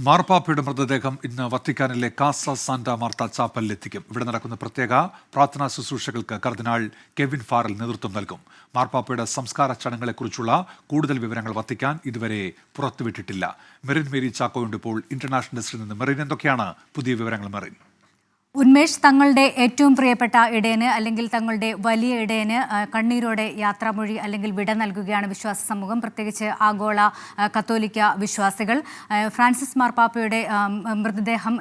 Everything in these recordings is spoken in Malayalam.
മാർപ്പാപ്പയുടെ മൃതദേഹം ഇന്ന് വത്തിക്കാനിലെ കാസ സാന്റ മാർത്ത ചാപ്പലിലെത്തിക്കും. ഇവിടെ നടക്കുന്ന പ്രത്യേക പ്രാർത്ഥനാ ശുശ്രൂഷകൾക്ക് കർദിനാൾ കെവിൻ ഫാറൽ നേതൃത്വം നൽകും. മാർപ്പാപ്പയുടെ സംസ്കാര ചടങ്ങുകളെക്കുറിച്ചുള്ള കൂടുതൽ വിവരങ്ങൾ വത്തിക്കാൻ ഇതുവരെ പുറത്തുവിട്ടിട്ടില്ല. മെറിൻ മേരി ചാക്കോയുണ്ട് ഇപ്പോൾ ഇന്റർനാഷണൽ ഡെസ്കിൽ നിന്ന്. മെറിൻ, എന്തൊക്കെയാണ് പുതിയ വിവരങ്ങൾ? മെറിൻ. ഉന്മേഷ്, തങ്ങളുടെ ഏറ്റവും പ്രിയപ്പെട്ട ഇടയന് അല്ലെങ്കിൽ തങ്ങളുടെ വലിയ ഇടയന് കണ്ണീരോടെ യാത്രാമൊഴി അല്ലെങ്കിൽ വിട നൽകുകയാണ് വിശ്വാസ സമൂഹം, പ്രത്യേകിച്ച് ആഗോള കത്തോലിക്ക വിശ്വാസികൾ. ഫ്രാൻസിസ് മാർപ്പാപ്പയുടെ മൃതദേഹം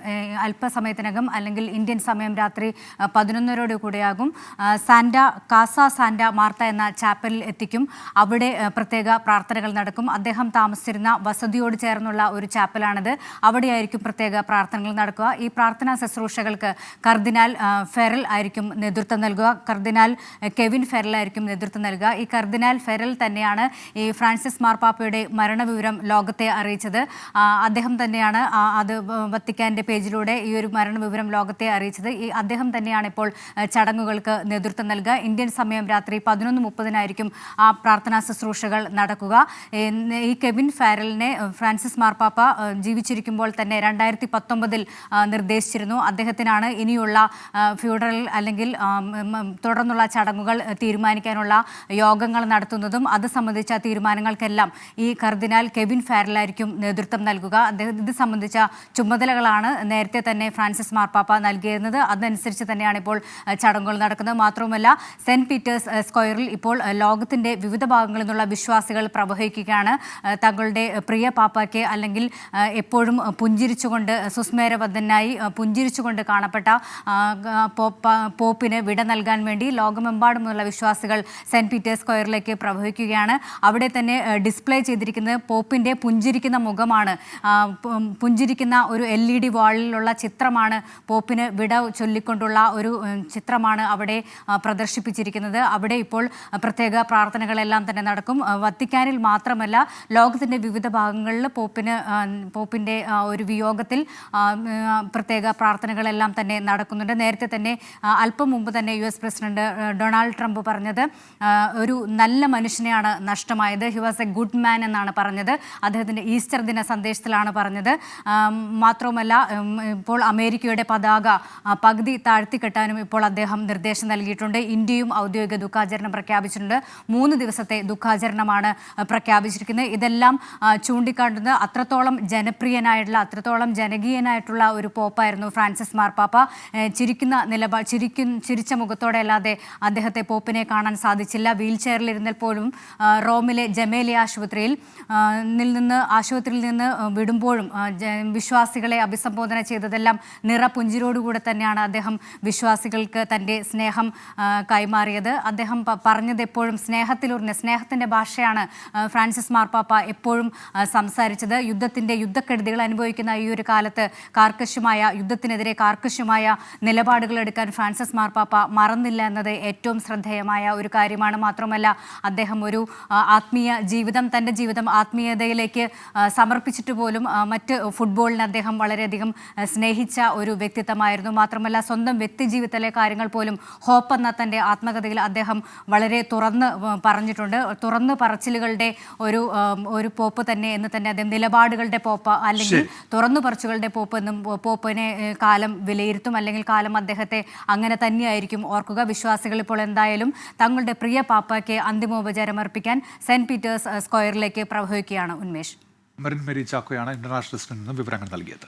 അല്പസമയത്തിനകം അല്ലെങ്കിൽ ഇന്ത്യൻ സമയം രാത്രി 11:00 കൂടെയാകും കാസ സാന്റ മാർത്ത എന്ന ചാപ്പലിൽ എത്തിക്കും. അവിടെ പ്രത്യേക പ്രാർത്ഥനകൾ നടക്കും. അദ്ദേഹം താമസിച്ചിരുന്ന വസതിയോട് ചേർന്നുള്ള ഒരു ചാപ്പലാണിത്. അവിടെയായിരിക്കും പ്രത്യേക പ്രാർത്ഥനകൾ നടക്കുക. ഈ പ്രാർത്ഥനാ ശുശ്രൂഷകൾക്ക് കർദിനാൾ ഫെറൽ ആയിരിക്കും നേതൃത്വം നൽകുക. കർദിനാൾ കെവിൻ ഫെറൽ ആയിരിക്കും നേതൃത്വം നൽകുക. ഈ കർദിനാൾ ഫെറൽ തന്നെയാണ് ഈ ഫ്രാൻസിസ് മാർപ്പാപ്പയുടെ മരണവിവരം ലോകത്തെ അറിയിച്ചത്. അദ്ദേഹം തന്നെയാണ് അത് വത്തിക്കാൻ്റെ പേജിലൂടെ ഈ ഒരു മരണവിവരം ലോകത്തെ അറിയിച്ചത്. അദ്ദേഹം തന്നെയാണ് ഇപ്പോൾ ചടങ്ങുകൾക്ക് നേതൃത്വം നൽകുക. ഇന്ത്യൻ സമയം രാത്രി 11:30 ആ പ്രാർത്ഥനാ ശുശ്രൂഷകൾ നടക്കുക. ഈ കെവിൻ ഫെറലിനെ ഫ്രാൻസിസ് മാർപ്പാപ്പ ജീവിച്ചിരിക്കുമ്പോൾ തന്നെ 2019 നിർദ്ദേശിച്ചിരുന്നു. അദ്ദേഹത്തിനാണ് ഇനിയുള്ള ഫ്യൂണറൽ അല്ലെങ്കിൽ തുടർന്നുള്ള ചടങ്ങുകൾ തീരുമാനിക്കാനുള്ള യോഗങ്ങൾ നടത്തുന്നതും. അത് സംബന്ധിച്ച തീരുമാനങ്ങൾക്കെല്ലാം ഈ കർദിനാൾ കെവിൻ ഫെറലായിരിക്കും നേതൃത്വം നൽകുക. ഇത് സംബന്ധിച്ച ചുമതലകളാണ് നേരത്തെ തന്നെ ഫ്രാൻസിസ് മാർപ്പാപ്പ നൽകിയിരുന്നത്. അതനുസരിച്ച് തന്നെയാണ് ഇപ്പോൾ ചടങ്ങുകൾ നടക്കുന്നത്. മാത്രവുമല്ല, സെന്റ് പീറ്റേഴ്സ് സ്ക്വയറിൽ ഇപ്പോൾ ലോകത്തിൻ്റെ വിവിധ ഭാഗങ്ങളിൽ നിന്നുള്ള വിശ്വാസികൾ പ്രവഹിക്കുകയാണ്. തങ്ങളുടെ പ്രിയ പാപ്പായ്ക്ക് അല്ലെങ്കിൽ എപ്പോഴും പുഞ്ചിരിച്ചുകൊണ്ട് സുസ്മേരബദ്ധനായി പുഞ്ചിരിച്ചുകൊണ്ട് കാണപ്പെട്ട പോപ്പിന് വിട നൽകാൻ വേണ്ടി ലോകമെമ്പാടുമുള്ള വിശ്വാസികൾ സെന്റ് പീറ്റേഴ്സ് സ്ക്വയറിലേക്ക് പ്രവഹിക്കുകയാണ്. അവിടെ തന്നെ ഡിസ്പ്ലേ ചെയ്തിരിക്കുന്നത് പോപ്പിൻ്റെ പുഞ്ചിരിക്കുന്ന മുഖമാണ്. പുഞ്ചിരിക്കുന്ന ഒരു LED വാളിലുള്ള ചിത്രമാണ്. പോപ്പിന് വിട ചൊല്ലിക്കൊണ്ടുള്ള ഒരു ചിത്രമാണ് അവിടെ പ്രദർശിപ്പിച്ചിരിക്കുന്നത്. അവിടെ ഇപ്പോൾ പ്രത്യേക പ്രാർത്ഥനകളെല്ലാം തന്നെ നടക്കും. വത്തിക്കാനിൽ മാത്രമല്ല, ലോകത്തിൻ്റെ വിവിധ ഭാഗങ്ങളിൽ പോപ്പിൻ്റെ ഒരു വിയോഗത്തിൽ പ്രത്യേക പ്രാർത്ഥനകളെല്ലാം തന്നെ നടക്കുന്നുണ്ട്. നേരത്തെ തന്നെ അല്പം മുമ്പ് തന്നെ US പ്രസിഡന്റ് ഡൊണാൾഡ് ട്രംപ് പറഞ്ഞത് ഒരു നല്ല മനുഷ്യനെയാണ് നഷ്ടമായത്. He was A good man എന്നാണ് പറഞ്ഞത്. അദ്ദേഹത്തിൻ്റെ ഈസ്റ്റർ ദിന സന്ദേശത്തിലാണ് പറഞ്ഞത്. മാത്രവുമല്ല, ഇപ്പോൾ അമേരിക്കയുടെ പതാക പകുതി താഴ്ത്തിക്കെട്ടാനും ഇപ്പോൾ അദ്ദേഹം നിർദ്ദേശം നൽകിയിട്ടുണ്ട്. ഇന്ത്യയും ഔദ്യോഗിക ദുഃഖാചരണം പ്രഖ്യാപിച്ചിട്ടുണ്ട്. 3 ദിവസത്തെ ദുഃഖാചരണമാണ് പ്രഖ്യാപിച്ചിരിക്കുന്നത്. ഇതെല്ലാം ചൂണ്ടിക്കാട്ടുന്നത് അത്രത്തോളം ജനപ്രിയനായിട്ടുള്ള, അത്രത്തോളം ജനകീയനായിട്ടുള്ള ഒരു പോപ്പായിരുന്നു ഫ്രാൻസിസ് മാർപ്പാപ്പ. ചിരിച്ച മുഖത്തോടെ അല്ലാതെ അദ്ദേഹത്തെ പോപ്പിനെ കാണാൻ സാധിച്ചില്ല. വീൽ ചെയറിലിരുന്നാൽ പോലും റോമിലെ ജമേലി ആശുപത്രിയിൽ നിന്ന് വിടുമ്പോഴും വിശ്വാസികളെ അഭിസംബോധന ചെയ്തതെല്ലാം നിറപുഞ്ചിരോടുകൂടെ തന്നെയാണ് അദ്ദേഹം വിശ്വാസികൾക്ക് തൻ്റെ സ്നേഹം കൈമാറിയത്. അദ്ദേഹം പറഞ്ഞത് എപ്പോഴും സ്നേഹത്തിൻ്റെ ഭാഷയാണ് ഫ്രാൻസിസ് മാർപ്പാപ്പ എപ്പോഴും സംസാരിച്ചത്. യുദ്ധക്കെടുതികൾ അനുഭവിക്കുന്ന ഈ ഒരു കാലത്ത് യുദ്ധത്തിനെതിരെ കാർക്കശ്യമായ നിലപാടുകൾ എടുക്കാൻ ഫ്രാൻസിസ് മാർപ്പാപ്പ മറന്നില്ല എന്നത് ഏറ്റവും ശ്രദ്ധേയമായ ഒരു കാര്യമാണ്. മാത്രമല്ല, അദ്ദേഹം ഒരു തൻ്റെ ജീവിതം ആത്മീയതയിലേക്ക് സമർപ്പിച്ചിട്ട് പോലും മറ്റ് ഫുട്ബോളിനെ അദ്ദേഹം വളരെയധികം സ്നേഹിച്ച ഒരു വ്യക്തിത്വമായിരുന്നു. മാത്രമല്ല, സ്വന്തം വ്യക്തിജീവിതത്തിലെ കാര്യങ്ങൾ പോലും ഹോപ്പ് എന്ന തൻ്റെ ആത്മകഥയിൽ അദ്ദേഹം വളരെ തുറന്ന് പറഞ്ഞിട്ടുണ്ട്. തുറന്ന് പറച്ചിലുകളുടെ ഒരു പോപ്പ് തന്നെ എന്ന് തന്നെ അദ്ദേഹം, നിലപാടുകളുടെ പോപ്പ് അല്ലെങ്കിൽ തുറന്നു പറച്ചുകളുടെ പോപ്പ് എന്നും പോപ്പിനെ കാലം വിലയിരുത്തും, അല്ലെങ്കിൽ കാലം അദ്ദേഹത്തെ അങ്ങനെ തന്നെയായിരിക്കും ഓർക്കുക. വിശ്വാസികൾ ഇപ്പോൾ എന്തായാലും തങ്ങളുടെ പ്രിയ പാപ്പയ്ക്ക് അന്തിമോപചാരം അർപ്പിക്കാൻ സെന്റ് പീറ്റേഴ്സ് സ്ക്വയറിലേക്ക് പ്രവഹിക്കുകയാണ്. ഉന്മേഷ്. മെറിൻ മേരി ചാക്കോയാണ് ഇന്റർനാഷണൽ ഡെസ്കിൽ നിന്ന് വിവരങ്ങൾ നൽകിയത്.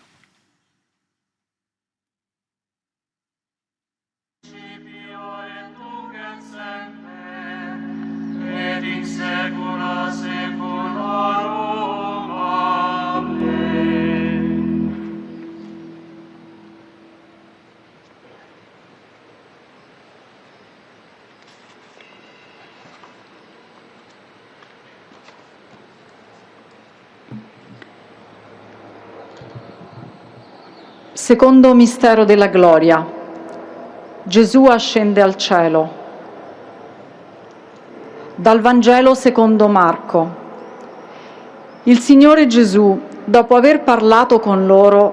Secondo mistero della gloria. Gesù ascende al cielo. Dal Vangelo secondo Marco. Il Signore Gesù, dopo aver parlato con loro,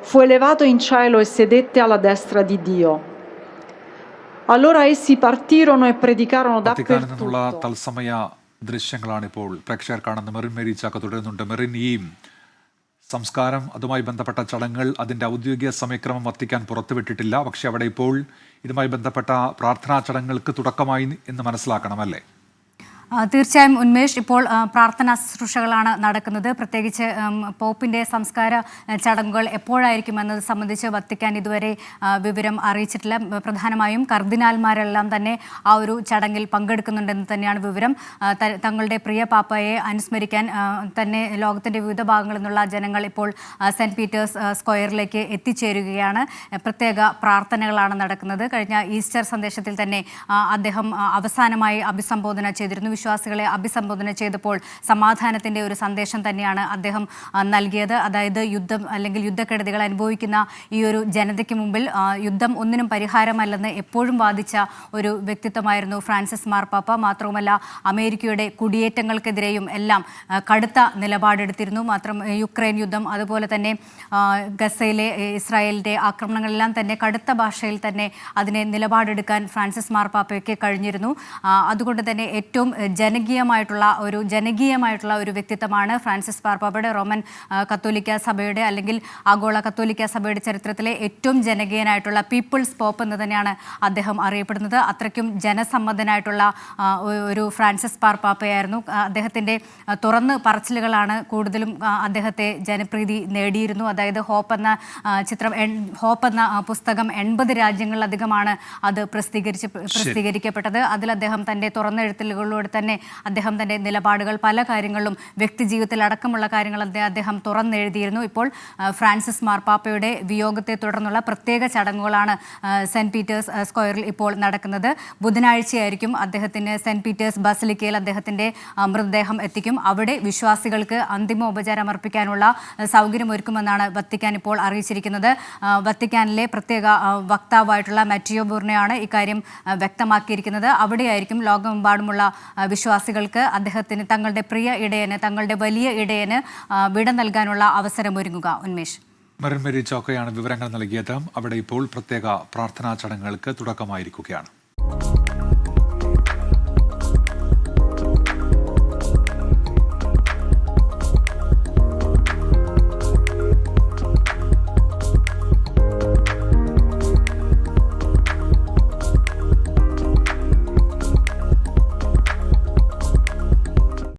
fu elevato in cielo e sedette alla destra di Dio. Allora essi partirono e predicarono dappertutto. തത്സമയ ദൃശ്യങ്ങളാണ് ഇപ്പോൾ പ്രേക്ഷകർ കാണുന്ന. മെറിൻ മേരി ചാക്ക തുടരുന്നുണ്ട്. മെറിൻ, ഈ സംസ്കാരം, അതുമായി ബന്ധപ്പെട്ട ചടങ്ങുകൾ, അതിൻ്റെ ഔദ്യോഗിക സമയക്രമം വത്തിക്കാൻ പുറത്തുവിട്ടിട്ടില്ല. പക്ഷേ അവിടെ ഇപ്പോൾ ഇതുമായി ബന്ധപ്പെട്ട പ്രാർത്ഥനാ ചടങ്ങുകൾക്ക് തുടക്കമായി എന്ന് മനസ്സിലാക്കണമല്ലേ? തീർച്ചയായും ഉന്മേഷ്, ഇപ്പോൾ പ്രാർത്ഥനാ ശുശ്രൂഷകളാണ് നടക്കുന്നത്. പ്രത്യേകിച്ച് പോപ്പിൻ്റെ സംസ്കാര ചടങ്ങുകൾ എപ്പോഴായിരിക്കും എന്നത് സംബന്ധിച്ച് വത്തിക്കാൻ ഇതുവരെ വിവരം അറിയിച്ചിട്ടില്ല. പ്രധാനമായും കർദിനാൽമാരെല്ലാം തന്നെ ആ ഒരു ചടങ്ങിൽ പങ്കെടുക്കുന്നുണ്ടെന്ന് തന്നെയാണ് വിവരം. തങ്ങളുടെ പ്രിയ പാപ്പയെ അനുസ്മരിക്കാൻ തന്നെ ലോകത്തിൻ്റെ വിവിധ ഭാഗങ്ങളിൽ നിന്നുള്ള ജനങ്ങൾ ഇപ്പോൾ സെൻറ്റ് പീറ്റേഴ്സ് സ്ക്വയറിലേക്ക് എത്തിച്ചേരുകയാണ്. പ്രത്യേക പ്രാർത്ഥനകളാണ് നടക്കുന്നത്. കഴിഞ്ഞ ഈസ്റ്റർ സന്ദേശത്തിൽ തന്നെ അദ്ദേഹം അവസാനമായി അഭിസംബോധന ചെയ്തിരുന്നു. വിശ്വാസികളെ അഭിസംബോധന ചെയ്തപ്പോൾ സമാധാനത്തിൻ്റെ ഒരു സന്ദേശം തന്നെയാണ് അദ്ദേഹം നൽകിയത്. അതായത് യുദ്ധം അല്ലെങ്കിൽ യുദ്ധക്കെടുതികൾ അനുഭവിക്കുന്ന ഈ ഒരു ജനതയ്ക്ക് മുമ്പിൽ യുദ്ധം ഒന്നിനും പരിഹാരമല്ലെന്ന് എപ്പോഴും വാദിച്ച ഒരു വ്യക്തിത്വമായിരുന്നു ഫ്രാൻസിസ് മാർപ്പാപ്പ. മാത്രവുമല്ല അമേരിക്കയുടെ കുടിയേറ്റങ്ങൾക്കെതിരെയും എല്ലാം കടുത്ത നിലപാടെടുത്തിരുന്നു. യുക്രൈൻ യുദ്ധം, അതുപോലെ തന്നെ ഗസയിലെ ഇസ്രായേലിൻ്റെ ആക്രമണങ്ങളെല്ലാം തന്നെ കടുത്ത ഭാഷയിൽ തന്നെ അതിനെ നിലപാടെടുക്കാൻ ഫ്രാൻസിസ് മാർപ്പാപ്പയ്ക്ക് കഴിഞ്ഞിരുന്നു. അതുകൊണ്ട് തന്നെ ഏറ്റവും ജനകീയമായിട്ടുള്ള ഒരു വ്യക്തിത്വമാണ് ഫ്രാൻസിസ് മാർപ്പാപ്പയുടെ. റോമൻ കത്തോലിക്ക സഭയുടെ അല്ലെങ്കിൽ ആഗോള കത്തോലിക്ക സഭയുടെ ചരിത്രത്തിലെ ഏറ്റവും ജനകീയനായിട്ടുള്ള പീപ്പിൾസ് പോപ്പ് എന്ന് തന്നെയാണ് അദ്ദേഹം അറിയപ്പെടുന്നത്. അത്രയ്ക്കും ജനസമ്മതനായിട്ടുള്ള ഒരു ഫ്രാൻസിസ് മാർപ്പാപ്പയായിരുന്നു. അദ്ദേഹത്തിൻ്റെ തുറന്ന് പറച്ചിലുകളാണ് കൂടുതലും അദ്ദേഹത്തെ ജനപ്രീതി നേടിയിരുന്നു. അതായത് ഹോപ്പ് എന്ന പുസ്തകം 80 രാജ്യങ്ങളിലധികമാണ് അത് പ്രസിദ്ധീകരിക്കപ്പെട്ടത്. അതിൽ അദ്ദേഹം തൻ്റെ തുറന്നെഴുത്തുകളിലൂടെ തന്നെ അദ്ദേഹം തൻ്റെ നിലപാടുകൾ പല കാര്യങ്ങളിലും വ്യക്തിജീവിതത്തിൽ അടക്കമുള്ള കാര്യങ്ങൾ അദ്ദേഹം തുറന്നെഴുതിയിരുന്നു. ഇപ്പോൾ ഫ്രാൻസിസ് മാർപ്പാപ്പയുടെ വിയോഗത്തെ തുടർന്നുള്ള പ്രത്യേക ചടങ്ങുകളാണ് സെൻറ്റ് പീറ്റേഴ്സ് സ്ക്വയറിൽ ഇപ്പോൾ നടക്കുന്നത്. ബുധനാഴ്ചയായിരിക്കും അദ്ദേഹത്തിന് സെൻറ്റ് പീറ്റേഴ്സ് ബസിലിക്കയിൽ അദ്ദേഹത്തിൻ്റെ മൃതദേഹം എത്തിക്കും. അവിടെ വിശ്വാസികൾക്ക് അന്തിമോപചാരം അർപ്പിക്കാനുള്ള സൗകര്യമൊരുക്കുമെന്നാണ് വത്തിക്കാൻ ഇപ്പോൾ അറിയിച്ചിരിക്കുന്നത്. വത്തിക്കാനിലെ പ്രത്യേക വക്താവായിട്ടുള്ള മാറ്റിയോ ബൂർണയാണ് ഇക്കാര്യം വ്യക്തമാക്കിയിരിക്കുന്നത്. അവിടെയായിരിക്കും ലോകമെമ്പാടുമുള്ള വിശ്വാസികൾക്ക് അദ്ദേഹത്തിന് തങ്ങളുടെ പ്രിയ ഇടയന്, തങ്ങളുടെ വലിയ ഇടയന് വിട നൽകാനുള്ള അവസരമൊരുങ്ങുക. ഉന്മേഷ്, മരൺമേരി ചോക്കയാണ് വിവരങ്ങൾ നൽകിയത്. അവിടെ ഇപ്പോൾ പ്രത്യേക പ്രാർത്ഥനാ ചടങ്ങുകൾക്ക് തുടക്കമായിരിക്കുകയാണ്.